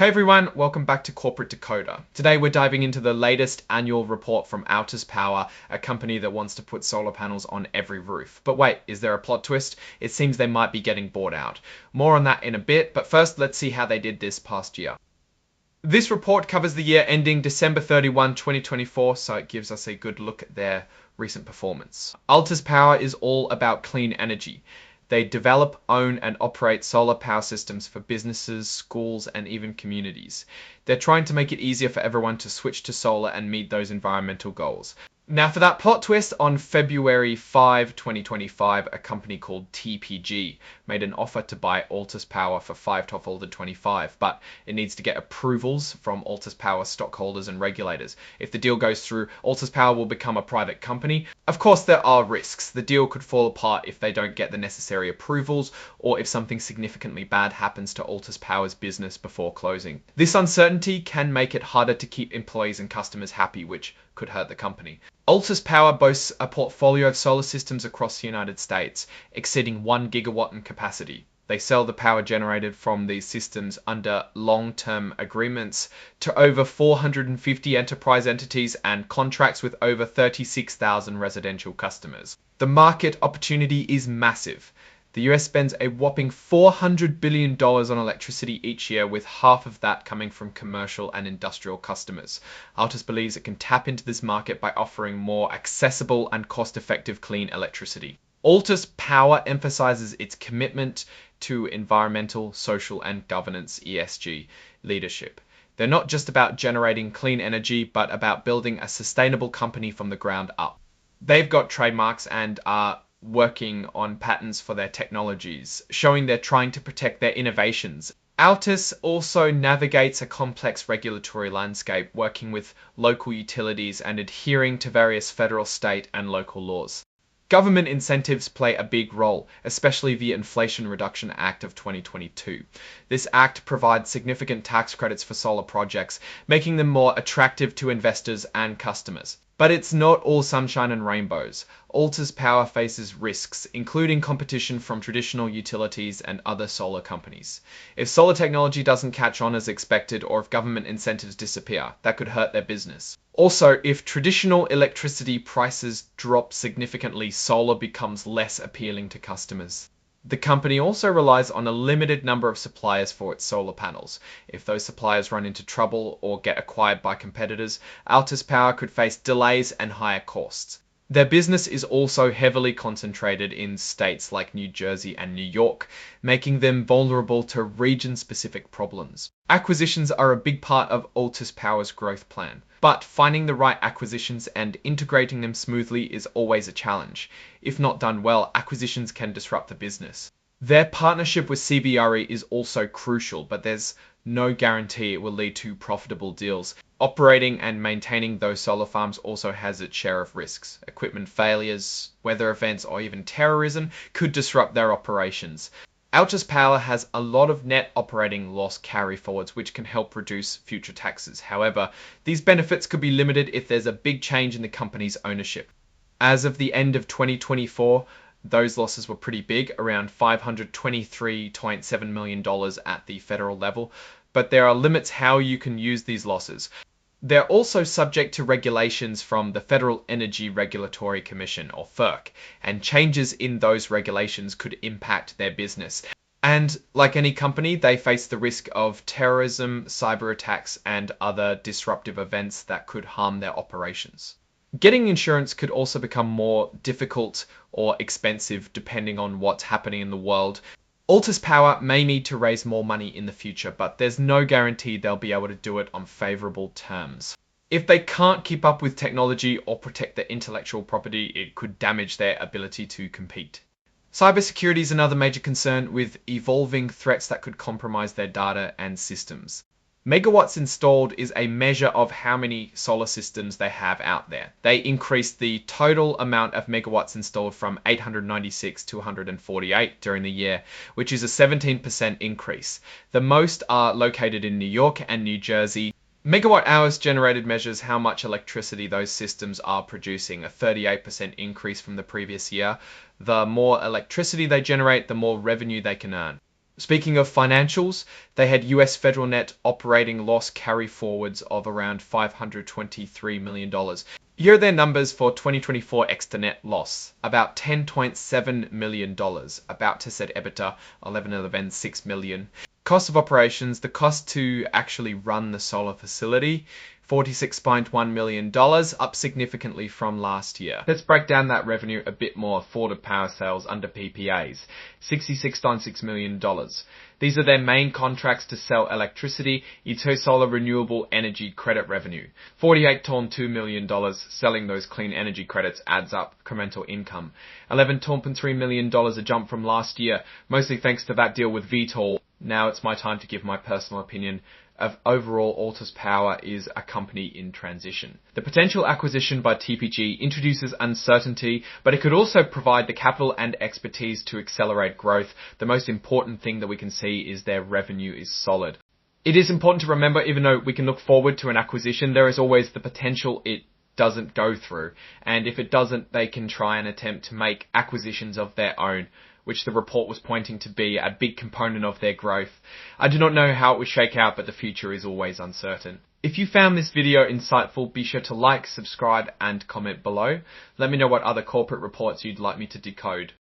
Hey everyone, welcome back to Corporate Decoder. Today we're diving into the latest annual report from Altus Power, a company that wants to put solar panels on every roof. But wait, is there a plot twist? It seems they might be getting bought out. More on that in a bit, but first let's see how they did this past year. This report covers the year ending December 31, 2024, so it gives us a good look at their recent performance. Altus Power is all about clean energy. They develop, own, and operate solar power systems for businesses, schools, and even communities. They're trying to make it easier for everyone to switch to solar and meet those environmental goals. Now for that plot twist, on February 5, 2025, a company called TPG made an offer to buy Altus Power for 5/25, but it needs to get approvals from Altus Power stockholders and regulators. If the deal goes through, Altus Power will become a private company. Of course, there are risks. The deal could fall apart if they don't get the necessary approvals, or if something significantly bad happens to Altus Power's business before closing. This uncertainty can make it harder to keep employees and customers happy, which could hurt the company. Altus Power boasts a portfolio of solar systems across the United States, exceeding 1 gigawatt in capacity. They sell the power generated from these systems under long-term agreements to over 450 enterprise entities and contracts with over 36,000 residential customers. The market opportunity is massive. The US spends a whopping $400 billion on electricity each year, with half of that coming from commercial and industrial customers. Altus believes it can tap into this market by offering more accessible and cost-effective clean electricity. Altus Power emphasizes its commitment to environmental, social, and governance (ESG) leadership. They're not just about generating clean energy, but about building a sustainable company from the ground up. They've got trademarks and are working on patents for their technologies, showing they're trying to protect their innovations. Altus also navigates a complex regulatory landscape, working with local utilities and adhering to various federal, state, and local laws. Government incentives play a big role, especially the Inflation Reduction Act of 2022. This act provides significant tax credits for solar projects, making them more attractive to investors and customers. But it's not all sunshine and rainbows. Altus Power faces risks, including competition from traditional utilities and other solar companies. If solar technology doesn't catch on as expected, or if government incentives disappear, that could hurt their business. Also, if traditional electricity prices drop significantly, solar becomes less appealing to customers. The company also relies on a limited number of suppliers for its solar panels. If those suppliers run into trouble or get acquired by competitors, Altus Power could face delays and higher costs. Their business is also heavily concentrated in states like New Jersey and New York, making them vulnerable to region-specific problems. Acquisitions are a big part of Altus Power's growth plan, but finding the right acquisitions and integrating them smoothly is always a challenge. If not done well, acquisitions can disrupt the business. Their partnership with CBRE is also crucial, but there's no guarantee it will lead to profitable deals. Operating and maintaining those solar farms also has its share of risks. Equipment failures, weather events, or even terrorism could disrupt their operations. Altus Power has a lot of net operating loss carry-forwards, which can help reduce future taxes. However, these benefits could be limited if there's a big change in the company's ownership. As of the end of 2024, those losses were pretty big, around $523.7 million at the federal level, but there are limits how you can use these losses. They're also subject to regulations from the Federal Energy Regulatory Commission, or FERC, and changes in those regulations could impact their business. And like any company, they face the risk of terrorism, cyber attacks, and other disruptive events that could harm their operations. Getting insurance could also become more difficult or expensive depending on what's happening in the world. Altus Power may need to raise more money in the future, but there's no guarantee they'll be able to do it on favorable terms. If they can't keep up with technology or protect their intellectual property, it could damage their ability to compete. Cybersecurity is another major concern, with evolving threats that could compromise their data and systems. Megawatts installed is a measure of how many solar systems they have out there. They increased the total amount of megawatts installed from 896 to 148 during the year, which is a 17% increase. The most are located in New York and New Jersey. Megawatt hours generated measures how much electricity those systems are producing, a 38% increase from the previous year. The more electricity they generate, the more revenue they can earn. Speaking of financials, they had US federal net operating loss carry forwards of around $523 million. Here are their numbers for 2024 ex to net loss, about $10.7 million. About to set EBITDA, 6 million. Cost of operations, the cost to actually run the solar facility, $46.1 million, up significantly from last year. Let's break down that revenue a bit more for the power sales under PPAs. $66.6 million. These are their main contracts to sell electricity, Ito Solar Renewable Energy Credit revenue. $48.2 million selling those clean energy credits adds up incremental income. $11.3 million a jump from last year, mostly thanks to that deal with VTOL. Now it's my time to give my personal opinion of overall Altus Power is a company in transition. The potential acquisition by TPG introduces uncertainty, but it could also provide the capital and expertise to accelerate growth. The most important thing that we can see is their revenue is solid. It is important to remember, even though we can look forward to an acquisition, there is always the potential it doesn't go through. And if it doesn't, they can try and attempt to make acquisitions of their own, which the report was pointing to be a big component of their growth. I do not know how it would shake out, but the future is always uncertain. If you found this video insightful, be sure to like, subscribe, and comment below. Let me know what other corporate reports you'd like me to decode.